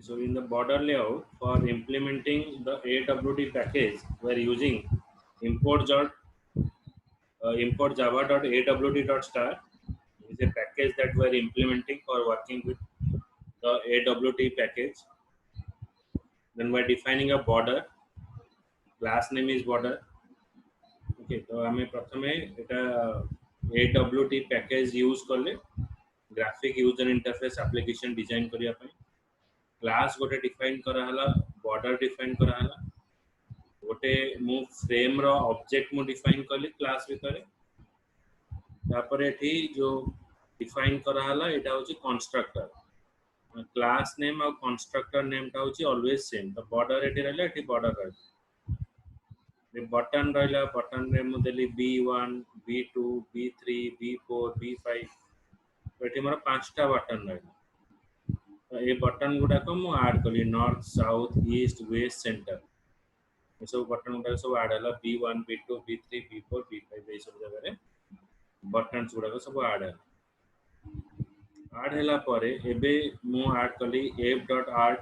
So in the border layout for implementing the AWT package, we are using import java.awt.star is a package that we are implementing for working with the AWT package. Then we are defining a border. Class name is border. Okay, तो हमें प्रथमे एटा AWT package use करले graphic user interface application design करिया पई class गोटे define करा हला border define करा हला गोटे मु फ्रेम रो ऑब्जेक्ट मु डिफाइन करली क्लास भितर तापर एठी जो डिफाइन करा हला एटा होची कंस्ट्रक्टर क्लास नेम और कंस्ट्रक्टर नेम टा होची ऑलवेज सेम द बॉर्डर एठी रहले एठी बॉर्डर रहले बटन रहा बटन रे मुझे B1 B2 B3 B4 B5 तो ये मोर 5टा बटन रहा तो ये बटन गुड़ाक मुझे आड कली north south east west centre ये सब बटन गुड़ाक सब आड है B1 B2 B3 B4 B5 ये सब जगह बटन गुड़ाक सब आड है आड है परे एबे मु आड कली f.art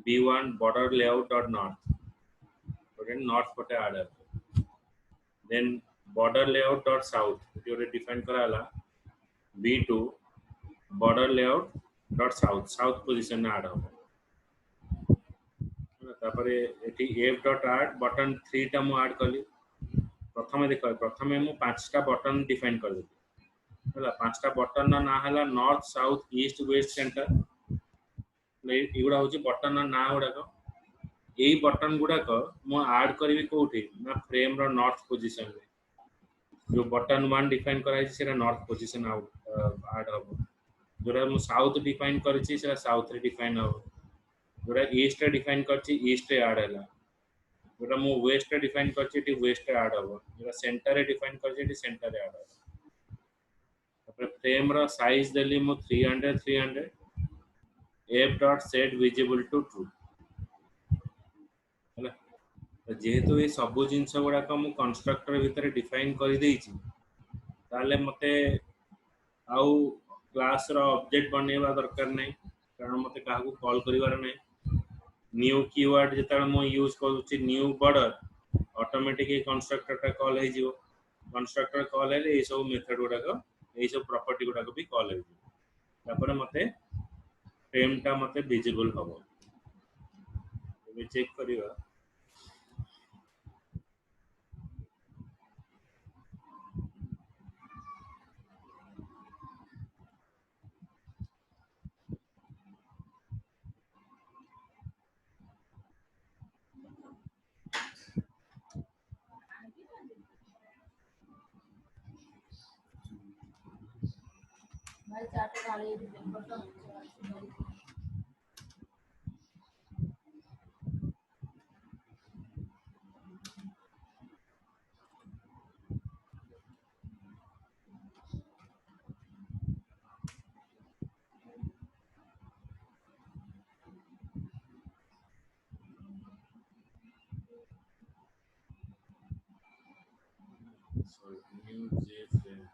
B1 border layout.north north पटे आड है then border layout dot south ये डिफाइन कराला B2 border layout dot south south position में आड हो तापरे एठी f.art बटन 3 टा मु ऐड कली प्रथमे देखो प्रथमे मु 5टा बटन डिफाइन कर देली हला 5टा बटन ना ना हला north south east west centre एगुडा होची बटन ना गुडाक यही बटन गुड़ाक मु ऐड करी कोठी ना फ्रेम रो नॉर्थ पोजीशन में जो बटन 1 डिफाइन कराई सेरा नॉर्थ पोजीशन ऐड हो जोरा मु साउथ डिफाइन करछि सेरा साउथ रे डिफाइन हो जोरा ईस्ट रे डिफाइन करछि ईस्ट रे ऐड हैला जोरा मु वेस्ट रे डिफाइन करछि टी वेस्ट रे ऐड हो जोरा सेंटर रे डिफाइन करछि टी सेंटर रे ऐड हो तापर फ्रेम रो साइज देली मु 300 f.set visible to true जेहेतु ये सब जिनस गुड़ाक मु कंस्ट्रक्टर भितर डिफाइन कर देइछि ताले मते आउ क्लास रो ऑब्जेक्ट बनेवा दरकार नै कारण मते काहू कॉल करिवार नै न्यू कीवर्ड जेता मु यूज करूछि न्यू बॉर्डर ऑटोमेटिकली कंस्ट्रक्टर टा कॉल हे जिवो कंस्ट्रक्टर कॉल हे ए सब मेथड गुड़ाक ए सब प्रॉपर्टी गुड़ाक भी कॉल हे जिवो तापर मते फ्रेम टा मते विजिबल हबो ये चेक करिवा भाई चाटे वाले button so new JFrame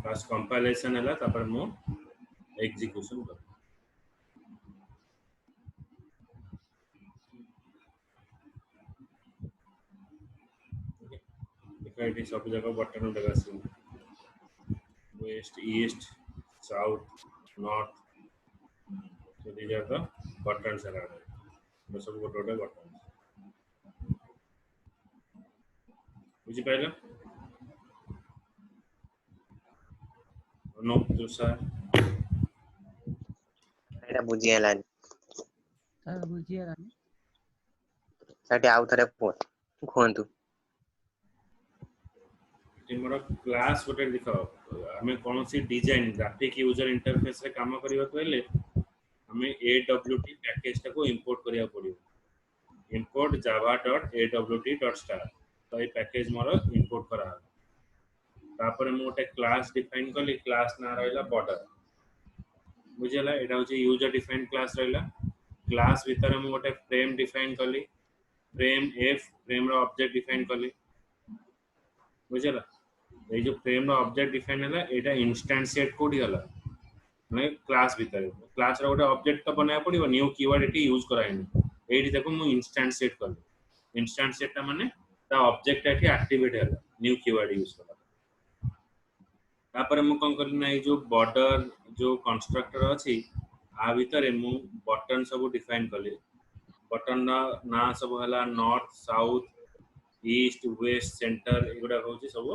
first compilation है तापर मो एग्जीक्यूशन कर देखो ये सब जगह बटन लगा सी west east south north so these are the buttons around it सब गोटे बटन बुझी पाइल नो जोसा एटा बुझी हलानी सर बुझिए रानी साटे आउ थरे कोहंतु मोर क्लास गोटे देख हमें कौन सी डिजाइन ग्राफिक यूजर इंटरफेस रे काम करबा हेले हमें awt पैकेज को इंपोर्ट करिया पड़ियो import java.awt.star तो ये पैकेज मोर इंपोर्ट करा तापर मु गोटे क्लास डिफाइन कली क्लास ना रहला बॉर्डर बुझला एटा होची यूजर डिफाइन क्लास रहला क्लास भीतर मु गोटे फ्रेम डिफाइन कली फ्रेम f फ्रेम रो ऑब्जेक्ट डिफाइन कली बुझला ए जो फ्रेम रो ऑब्जेक्ट डिफाइन हला एटा इंस्टेंशिएट कोडी हला मैं क्लास भीतर क्लास रो गोटे ऑब्जेक्ट तो बनाया पड़िबो न्यू कीवर्ड एटी यूज कराइनी एटी देखो मु इंस्टेंशिएट कली इंस्टेंशिएट माने ता ऑब्जेक्ट एटी एक्टिवेट हला न्यू कीवर्ड यूज करा तापर मु कोन करली ना जो बॉर्डर जो कंस्ट्रक्टर अछि आ भीतर मु बटन सब डिफाइन कली बटन ना सब हला north south east west centre एगुडा होची सब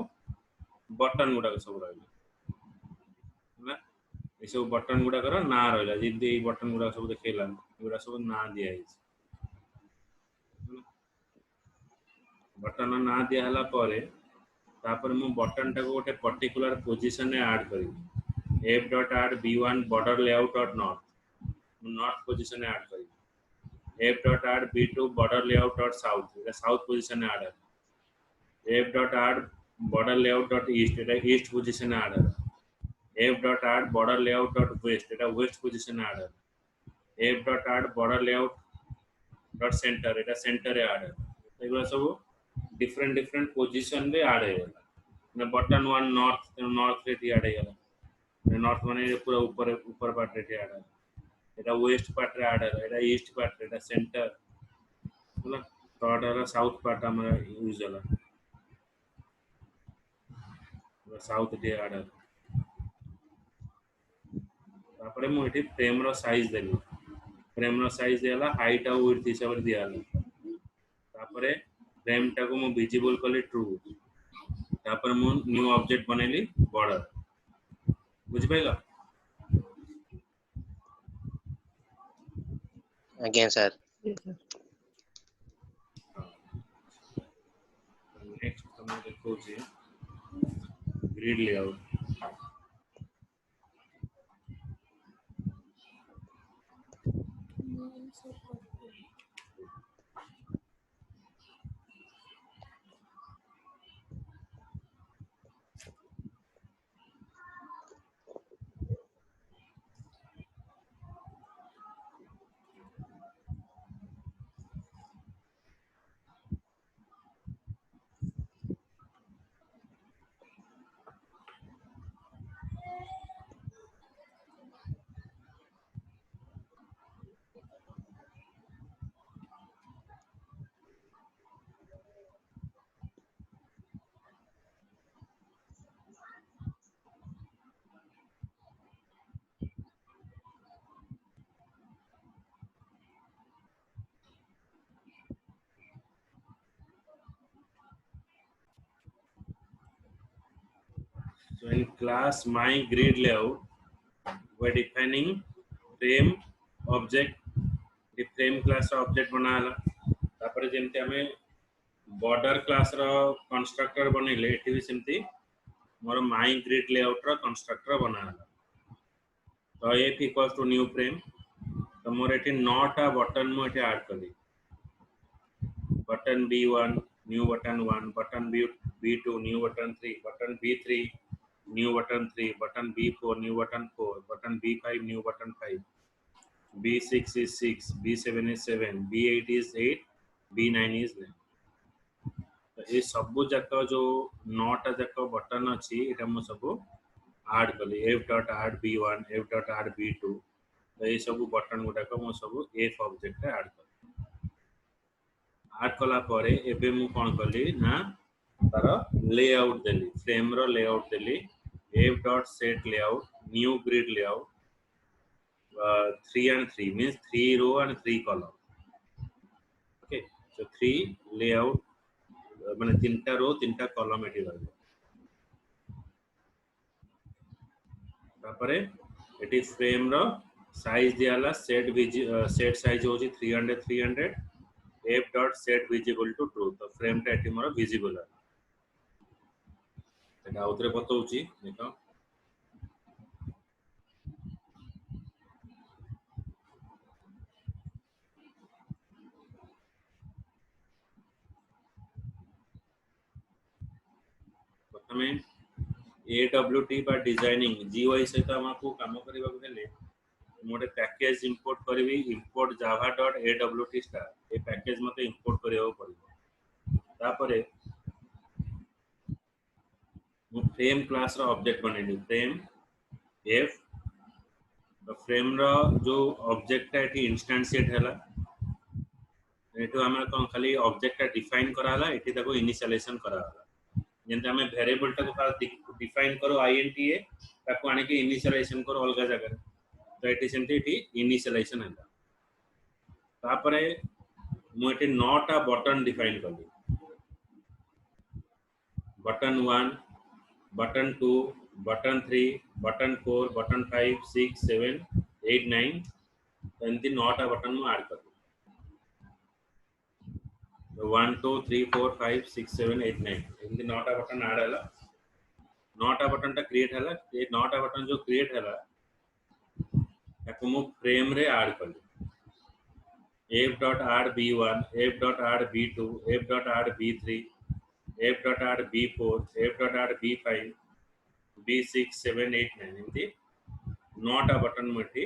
बटन गुडा सब रहला ना ए सब बटन गुडा कर ना रहला जिदे बटन गुडा सब देखेला एगुडा सब ना दिया है बटन ना दिया हला परे तापर मु बटन टाको गोटे पर्टिकुलर पोजीशन में ऐड करी f.add b1 border layout dot north position में ऐड करी f.add b2 border layout dot south एटा साउथ पोजीशन में ऐड है f.add border layout dot east एटा ईस्ट पोजीशन में ऐड है f.add border layout dot west एटा waste position में add है f.add border layout dot center एटा centre में add है एगुला सब different position में ऐड है ना बटन वन नॉर्थ रे ऐड है नॉर्थ माने पूरा ऊपर पार्ट रे ऐड है एटा वेस्ट पार्ट रे ऐड है एटा ईस्ट पार्ट रे एटा सेंटर होला थर्ड है साउथ पार्ट हमरा यूज होला साउथ रे ऐड है तापरे मु एठी फ्रेम रो साइज देली फ्रेम रो साइज देला हाइट आ विड्थ हिसाब रे दियाला तापरे फ्रेम टाको मु विजिबल कले ट्रू तापर मु न्यू ऑब्जेक्ट बनेली बॉर्डर बुझ पाइलो अगेन सर नेक्स्ट हम देखो जे grid layout So in class my grid layout, we're defining frame object. The frame class object बनाला. तापर जेमते हमें border class रो constructor बनेले एठी भी सेमती मोर my grid layout row constructor बनाला. तो f equals to new frame. तो मोर एठी not a button मु एठी ऐड करी. Button b1 new button 1 button b2 new button 3 button b3 new button 3 button b4 new button 4 button b5 new button 5 b6 is 6 b7 is 7 b8 is 8 b9 is 9 तो ये सब जाक जो 9टा जाक button अच्छी एटा मु सब ऐड कली f.add b1 f.add b2 तो ये सब बटन गुडाक मु सब f ऑब्जेक्ट ऐड कली ऐड कला परे एबे मु कोन कली ना तार layout Delhi frame row layout Delhi f.set layout new grid layout 3 and 3 means 3 row and 3 column okay so 3 layout माने तीनटा रो तीनटा कॉलम एठी रहबो तापरे एठी फ्रेम रो साइज दियाला सेट साइज होची 300 300 f.set visible to true तो फ्रेम टा एठी मोर विजिबल है एटा उतरे बतौची देखो प्रथमे AWT बा डिजाइनिंग GUI सहित हमको काम करबा हेले मोटे पैकेज इंपोर्ट करबी import java.awt star ए पैकेज मते इंपोर्ट करियो पड़िबो तापरे मु फ्रेम क्लास रो ऑब्जेक्ट बनेली फ्रेम f तो फ्रेम रो जो ऑब्जेक्ट है एटी इंस्टेंशिएट हैला एटो हमरा कोन खाली ऑब्जेक्ट का डिफाइन कराला एटी ताको इनिशियलाइजेशन कराला जेंते हमें वेरिएबल टाको फास्ट डिफाइन करो इंटा ताको आने के इनिशियलाइजेशन करो अलग जगह तो एटी सेंते एटी इनिशियलाइजेशन हैला तापरे मु एटी नॉट आ बटन डिफाइन करली बटन 1 बटन 2 बटन 3 बटन 4 बटन 5 6 7 8 9 तो एंती नॉट आ बटन मु ऐड कर 1 2 3 4 5 6 7 8 9 एंती नॉट आ बटन ऐड हैला नॉट आ बटन टा क्रिएट हैला ये नॉट आ बटन जो क्रिएट हैला ताको मु फ्रेम रे ऐड करली f.add b1 f.add b2 f.add b3 f.add b4 f.add b5 b6 7 8 9 एमती नॉट आ बटन मटी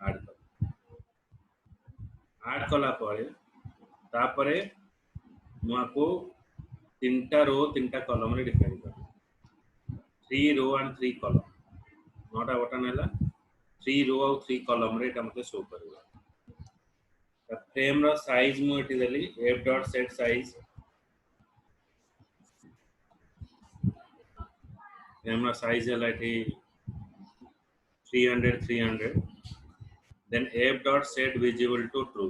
ऐड कर ऐड कला परे तापरे मुआको तीनटा रो तीनटा कॉलम रे डिफाइन कर 3 row and 3 column not uh button हैला 3 रो और 3 कॉलम रे मते शो करबा फ्रेम रो साइज मु एटी देली f.set size फ्रेम रो साइज हैला eighty 300 300 then f.set visible to true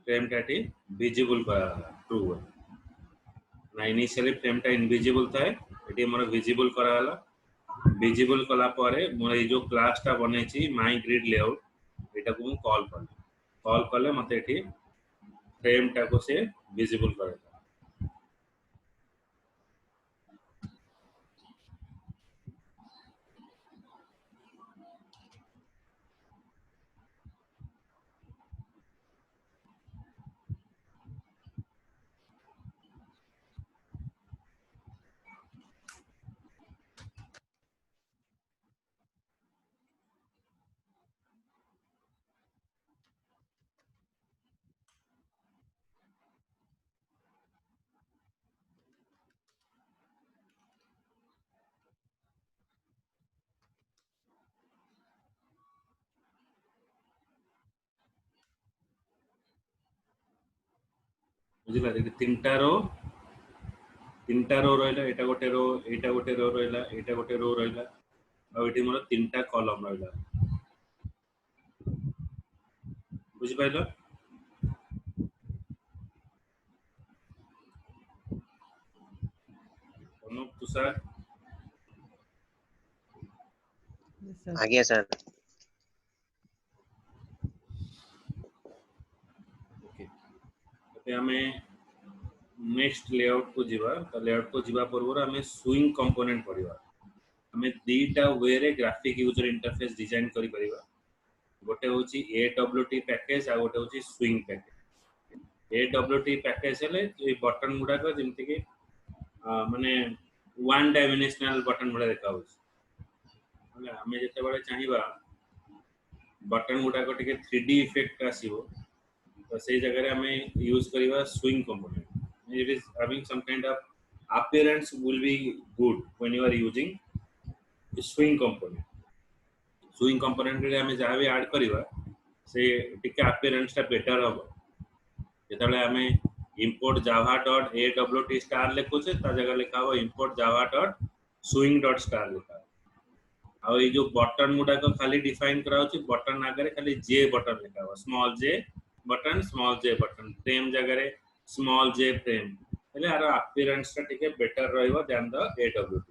frame टाटी विजिबल करा ट्रू ना इनिशियली फ्रेम टा इनविजिबल था एटी मोर विजिबल करा हला विजिबल कला पारे मोर ए जो क्लास टा बनेची माय ग्रिड लेआउट एटा को कॉल कले मते एटी फ्रेम टा को से विजिबल करे बुझिला देखि तीनटा रो रहला एटा गोटे रो रहला एटा गोटे रो रहला आ एटी मोर तीनटा कॉलम रहला बुझि pilo Anup Tushar Yes, sir. आगे सर ओके तो हमें नेक्स्ट लेआउट को जीवा तो लेआउट को जीवा पूर्व हमें स्विंग कंपोनेंट पढ़िबा हमें दीटा वे रे ग्राफिक यूजर इंटरफेस डिजाइन करि परिबा गोटे होची AWT पैकेज आ गोटे होची स्विंग पैकेज AWT पैकेज हेले ए बटन गुडा को जेमति कि माने वन डायमेंशनल बटन गुडा देखा होची मतलब हमें जते बळे चाहिबा बटन गुडा को टिके 3D इफेक्ट आसीबो तो से जगह हमें यूज करिबा swing component it is having some kind of appearance will be good when you are using swing component रे हमें जहाँ भी ऐड करिबा से टिके appearance टा बेटर हो जेतबेले हमें import java.awt star लेखुचे ता जगह लिखा हो import java.swing.star लिखा आ ये जो बटन गुडा को खाली डिफाइन करा होची बटन आगे खाली जे बटन लिखा हो स्मॉल जे बटन फ्रेम जगह रे स्मॉल जे फ्रेम हेले आरो अपीयरेंस टा टिके बेटर रहइबो then the AWT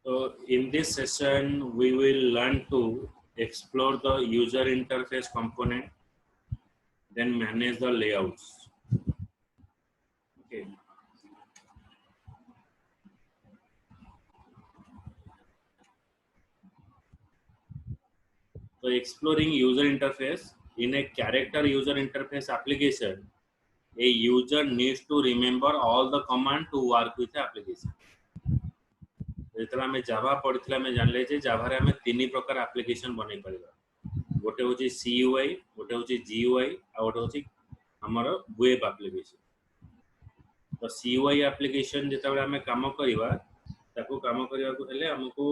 So in this session, we will learn to explore the user interface component, then manage the layouts. Okay. So exploring user interface in a character user interface application, a user needs to remember all the command to work with the application. जेतला में जावा पढ़ितला में जानले जे जावा रे हमें तीन प्रकार application बनै परिबा गोटे होची CUI गोटे होची GUI आ गोटे होची हमर वेब एप्लीकेशन तो CUI एप्लीकेशन जेतबे हमें काम करबा ताको काम करबा को हेले हमको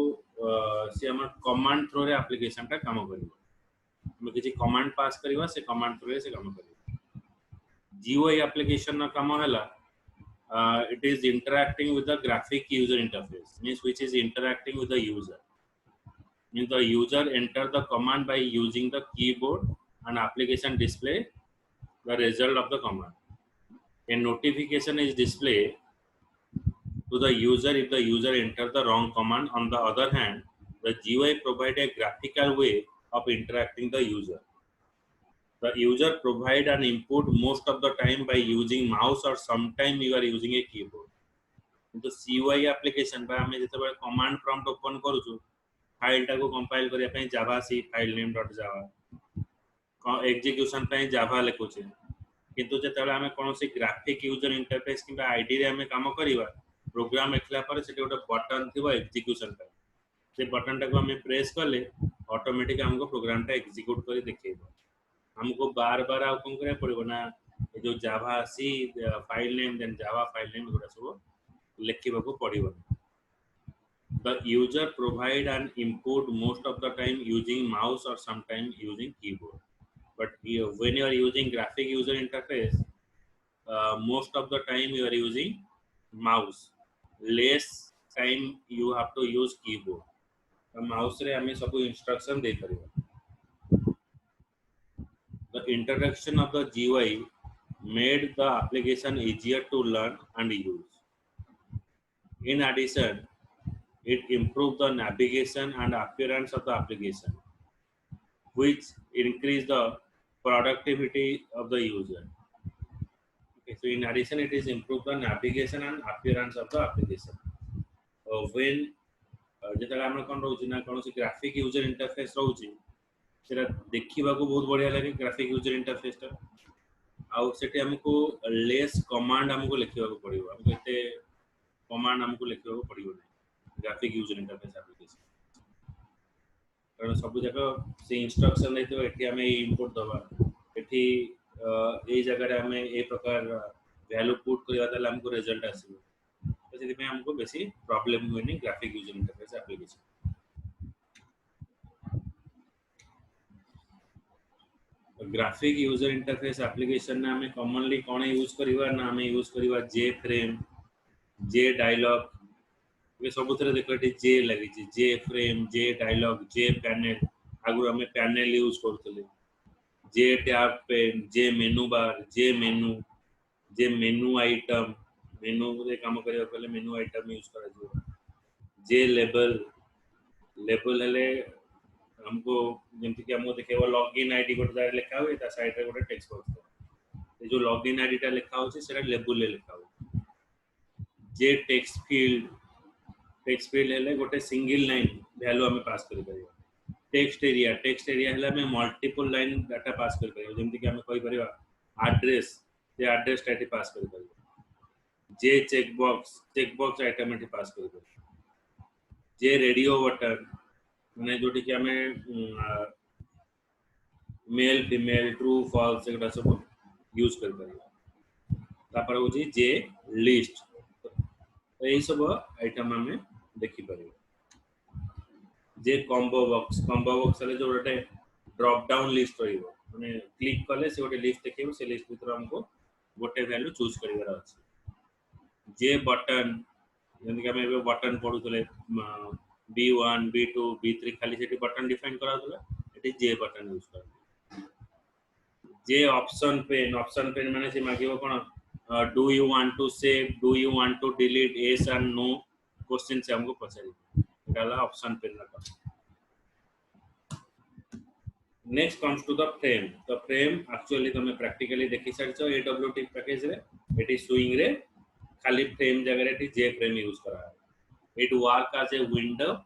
से हमर कमांड थ्रू रे एप्लीकेशन का काम करबा हम किछि कमांड पास करबा से कमांड थ्रू रे से काम करबा GUI एप्लीकेशन ना काम होला it is interacting with the graphic user interface, means which is interacting with the user. Means the user enter the command by using the keyboard and application display the result of the command. A notification is displayed to the user if the user enter the wrong command. On the other hand, the GUI provide a graphical way of interacting the user. The user provide an input most of the time by using mouse or sometimes you are using a keyboard. तो CUI application बा हमें जैसे बड़े command prompt open करूँ जो file टाको compile करिया पे java c file name dot java execution पे java लिखुचे किंतु जैसे बड़े हमें कौन सी graphic user interface किंबा ID रे हमें काम करिवा program लिखला पर सेटे उटे button थी वो execution पे से button टाको हमें press कर ले automatic हमको program टा execute करी दिखेगा हमको बार बार आउ कौन करे पड़िबो ना ए जो javac file name then Java file name गुडा सब लिखिबा को पड़िबो the user provide an input most of the time using mouse or sometimes using keyboard but when you are using graphic user interface most of the time you are using mouse less time you have to use keyboard तो mouse रे हमें सब instruction they परिबो The introduction of the GUI made the application easier to learn and use. In addition, it improved the navigation and appearance of the application, which increased the productivity of the user. Okay, so in addition, it is improved the navigation and appearance of the application. When जेतला हम कोन रहउछि ना कोनोसी graphic user interface रहउछि सेटा देखिबा को बहुत बढ़िया लागे graphic user interface टा आउ सेटे हमको लेस कमांड हमको लिखिबा को पड़िबो हमको एते कमांड हमको लिखिबा को पड़िबो नै ग्राफिक यूजर इंटरफेस एप्लीकेशन कारण सब जगह से इंस्ट्रक्शन देतो एठी हमें इनपुट दबा एठी ए जगह रे हमें ए प्रकार वैल्यू पुट करिया ताले हमको रिजल्ट आसीबो तो सेति में हमको बेसी प्रॉब्लम हुए नै graphic user interface application graphic user interface application ना हमें कॉमनली कौन यूज करिवा ना हमें यूज करिवा जे फ्रेम जे डायलॉग ये सब तरह देखो एटी जे लागि छी जे फ्रेम जे डायलॉग जे पैनल आगु हमें पैनल यूज करथले जे टैब पेन जे मेनू बार जे मेनू आइटम मेनू रे काम करिया पहले मेनू आइटम यूज करा जो जे लेबल हेले हमको जेमति कि हमको देखेबो लॉगिन आईडी गोटे लिखा हुए ता साइड रे गोटे टेक्स्ट बॉक्स ए जो लॉगिन आईडी टा लिखा होछि सेटा लेबल ले लिखा हो जे टेक्स्ट फील्ड हेले गोटे सिंगल लाइन वैल्यू हमें पास करि परिबा टेक्स्ट एरिया हेले हमें मल्टीपल लाइन डाटा पास करि परिबा जेमति कि हमें कहि परिबा एड्रेस जे एड्रेस टाइप पास करि परिबा जे चेक बॉक्स आइटम एठी पास करि परिबा जे रेडियो बटन माने जोटी कि हमें मेल फीमेल ट्रू फॉल्स एगुडा सब यूज कर परिबा तापर होची जे लिस्ट तो यही सब आइटम हमें देखि परिबा जे कॉम्बो बॉक्स वाले जो गोटे ड्रॉप डाउन लिस्ट रहिबो माने क्लिक करले से गोटे लिस्ट देखिबो से लिस्ट भीतर हमको गोटे वैल्यू चूज करिवार अछि जे बटन जने कि हमें बटन पडुतले B1 B2 B3 खाली सेठी बटन डिफाइन कराउतला एठी जे बटन यूज कर जे ऑप्शन पेन माने से मागिबो कोन do you want to save do you want to delete yes and no question से हमको पचारी option pane na term. Next comes to the frame. The frame actually तुम practically देखी सकते हो AWT package रे एटी swing रे खाली frame जगह रे टी J frame use करा है. It work as a window.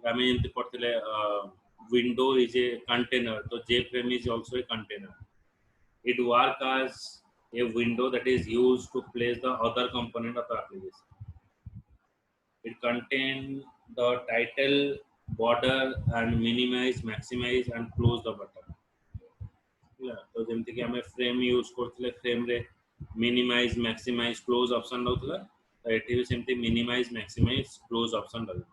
हमें इंत पढ़ते window is a container. तो J frame is also a container. It work as a window that is used to place the other component of the application. It contain the title, border, and minimize, maximize, and close the button. Yeah, तो जमती कि हमें frame use करते ले frame रे minimize, maximize, close option रहता है. तो एटी भी सेमती minimize, maximize, close option रहता है.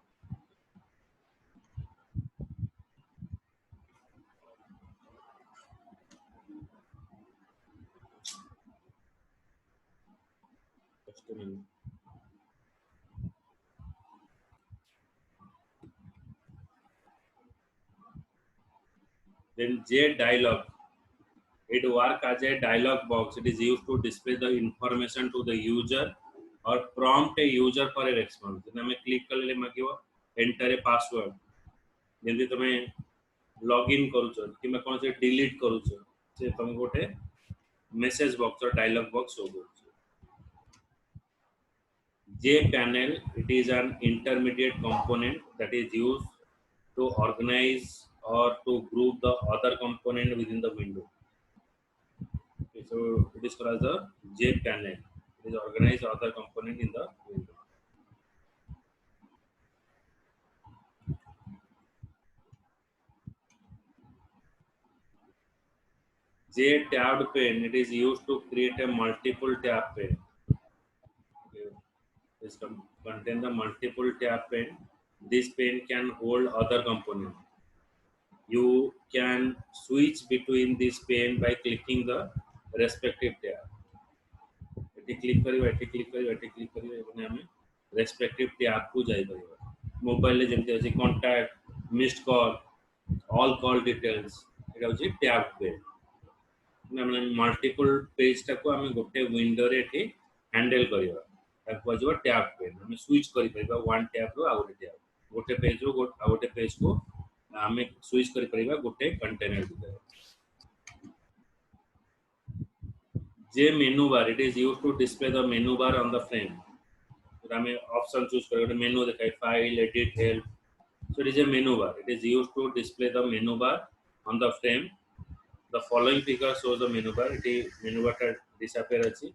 Just a minute. Then J dialog. It work as a dialog box. It is used to display the information to the user or prompt a user for a response. जब हमें click कर ले मागियो enter a password. जल्दी तुम्हें login करूँ कि मैं कौन से delete करूँ से तुम गोटे message box और dialog box होगा. J panel. It is an intermediate component that is used to organize or to group the other component within the window. Okay, so it is called as the J panel. It is organized other component in the window. J tabbed pane. It is used to create a multiple tab pane. Okay. This contain the multiple tab pane. This pane can hold other component. You can switch between this pane by clicking the respective tab. Click करियो click करियो एबने हमें respective tab को जाई परिबा. Mobile ले जेमते अछि contact, missed call, all call details एटा अछि tab पे. हमने मल्टीपल पेज टाको हमें गोटे विंडो रे एठी हैंडल करियो. ताको अजवा टैब पे हमें स्विच करि परिबा वन टैब रो आउट टैब. गोटे पेज रो गोटे पेज को हमें स्विच करि परिबा गोटे कंटेनर भीतर. J menu bar. It is used to display the menu bar on the frame. So हमें option choose करें. Menu दिखाई file, edit, help. So it is a menu bar. It is used to display the menu bar on the frame. The following figure shows the menu bar. It is menu bar का disappear अच्छी.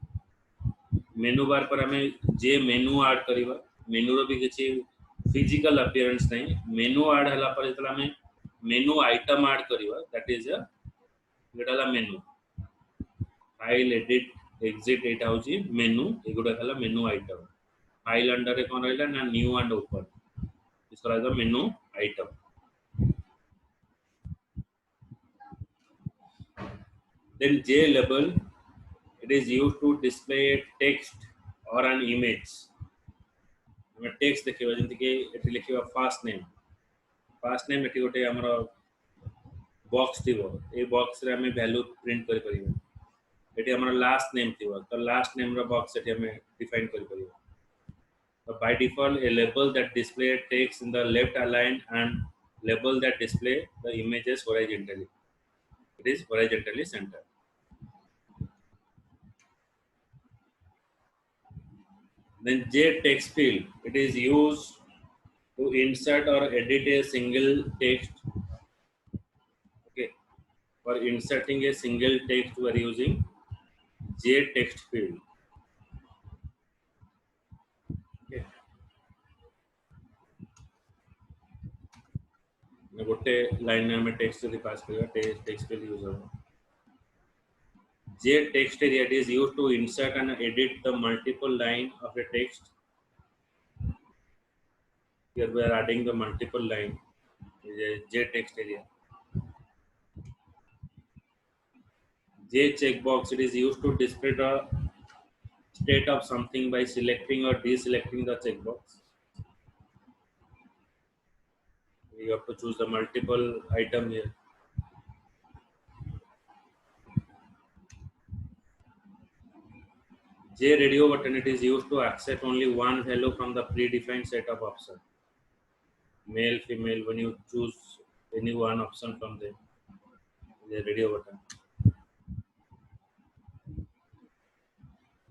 Menu bar पर हमें J menu add करीबा. Menu रो भी किसी physical appearance नहीं. Menu add हला पर इतना हमें menu item add करीबा. That is a little menu. File edit exit एटा होची मेनू एगुडा खाला मेनू आइटम. फाइल अंडर रे कोन रहला ना न्यू एंड ओपन. इस करा the menu item. Then J label. It is used to display text or an image. हमें text देखिबा जंती के एठी लिखिबा फास्ट नेम. फास्ट नेम एठी गोटे हमरो बॉक्स थिबो. ए बॉक्स रे हमें वैल्यू प्रिंट करि परिबा. एटी हमारा लास्ट नेम थी तो लास्ट नेम रो बॉक्स एटी हमें डिफाइन कर परियो. So by default a label that display text in the left aligned and label that display the images horizontally. It is horizontally centered. Then J text field. It is used to insert or edit a single text. Okay, for inserting a single text we are using J text field. Okay. गोटे line में हमें text यदि पास करेगा text field use होगा. J text area. It is used to insert and edit the multiple line of a text. Here we are adding the multiple line. J text area. J checkbox. It is used to display the state of something by selecting or deselecting the checkbox. You have to choose the multiple item here. JRadio button. It is used to accept only one value from the predefined set of options. male, female, when you choose any one option from them, the radio button.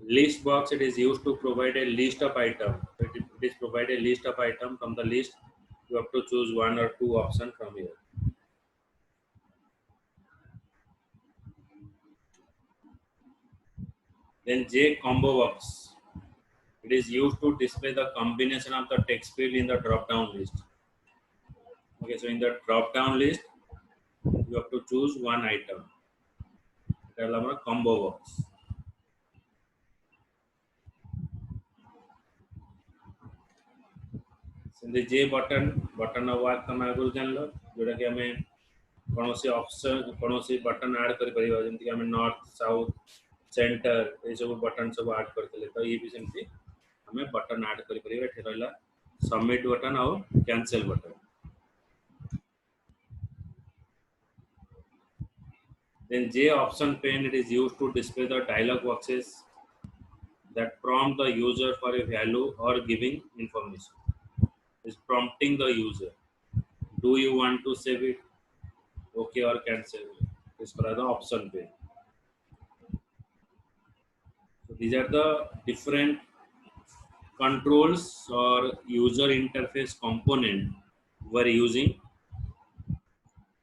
List box, it is used to provide a list of item. It is provide a list of item. From the list, you have to choose one or two option from here. Then J combo box. It is used to display the combination of the text field in the drop down list. Okay, so in the drop down list, you have to choose one item. That is our combo box. ସେମିତି ଯେ button work ତମେ ଆଗରୁ ଜାଣିଲ ଯୋଉଟା କି ଆମେ କୌଣସି option କୌଣସି ବଟନ ଆଡ୍ କରିପାରିବା ଯେମିତି କି ଆମେ ନର୍ଥ ସାଉଥ ସେଣ୍ଟର ଏଇ ସବୁ ବଟନ ସବୁ ଆଡ୍ କରିଥିଲେ ତ ଇଏ ବି ସେମିତି ଆମେ ବଟନ ଆଡ୍ କରିପାରିବା ଏଠି ରହିଲା ସବମିଟ୍ ବଟନ ଆଉ cancel button then J option pane it is used to display the dialog boxes that prompt the user for a value or giving information is prompting the user. Do you want to save it? Okay or cancel? This is the option pane. So these are the different controls or user interface component we're using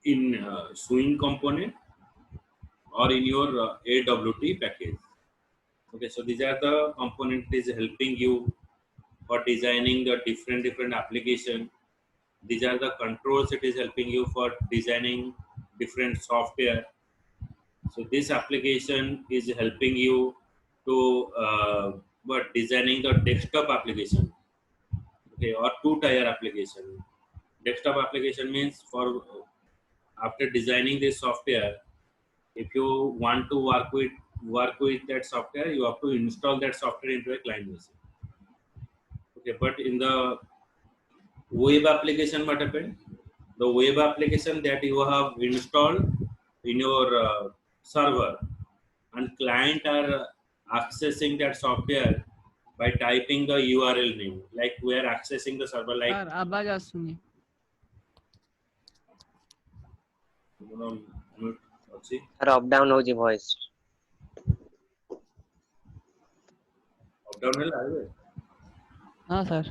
in Swing component or in your AWT package. Okay, so these are the component is helping you for designing the different application. These are the controls it is helping you for designing different software. So this application is helping you to but designing the desktop application, okay, or two-tier application. Desktop application means for after designing this software, if you want to work with that software, you have to install that software into a client machine. Okay, but in the web application, what happened? The web application that you have installed in your server, and client are accessing that software by typing the URL name. Like we are accessing the server, like Sir, आवाज आସୁନି. Sir up down होची voice up down है live हाँ sir.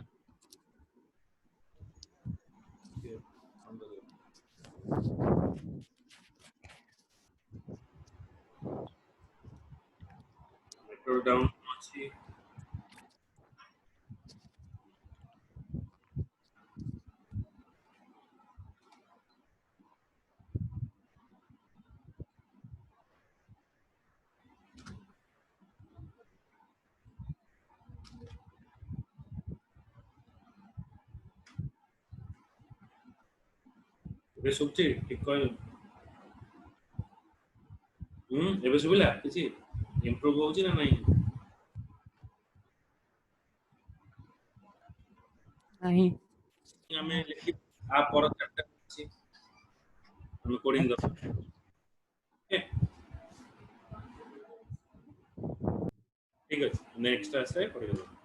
Metro down ଅଛି ଏବେ ଶୁଭୁଛି ଠିକ କହିଲି ଏବେ ଶୁଭିଲା କିଛି ଇମ୍ପ୍ରୁଭ ହଉଛି ନା ନାହିଁ नहीं. ଆମେ ଲେଖି ଆ ପର ଚାପ୍ଟର ଅଛି ଆମେ କୋଡିଂ ଦବା ଠିକ ଅଛି ନେକ୍ସଟ ଆସିଲେ କୋଡିଂ ଦବା